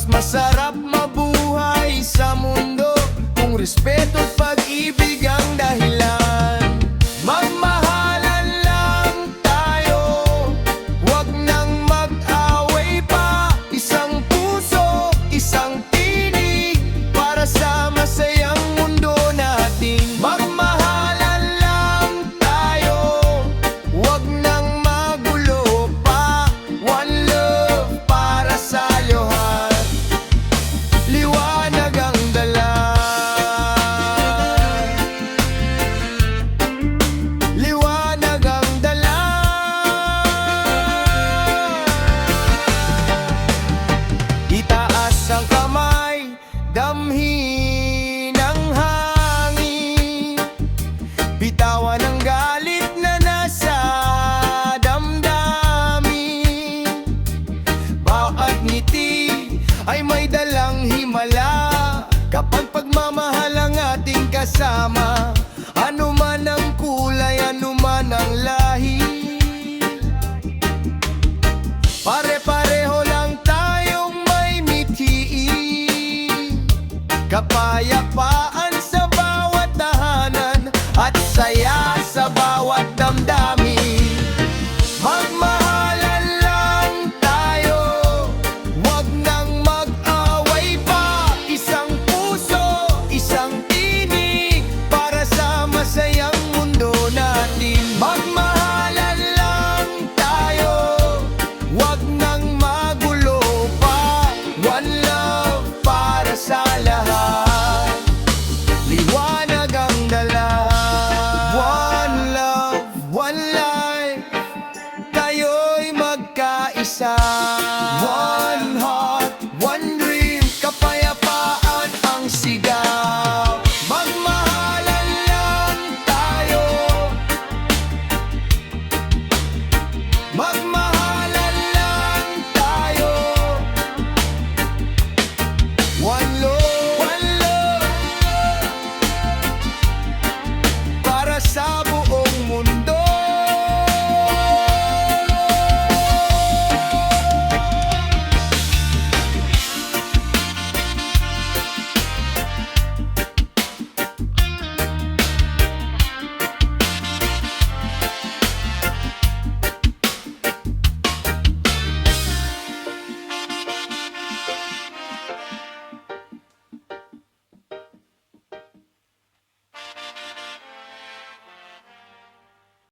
Mas masarap mabuhay sa mundo kung respeto at pag-ibig ang dahilan. Magmahalan lang tayo, wag nang mag-away pa. Isang puso, isang tinig, para sa masayang mundo natin. Magmahalan lang tayo, wag nang magulo pa. One love para sa lahat, liwanag ang dala. Liwanag ang dala. Itaas ang kamay, damhin ang hangin, bitawan ang galit na nasa damdamin. Bawat ngiti ay may dalang himala, kapag pagmamahal ang ating kasama. Ano man ang kulay, ano man ang lahi, pare-pareho lang tayong may mithiin. Kapaya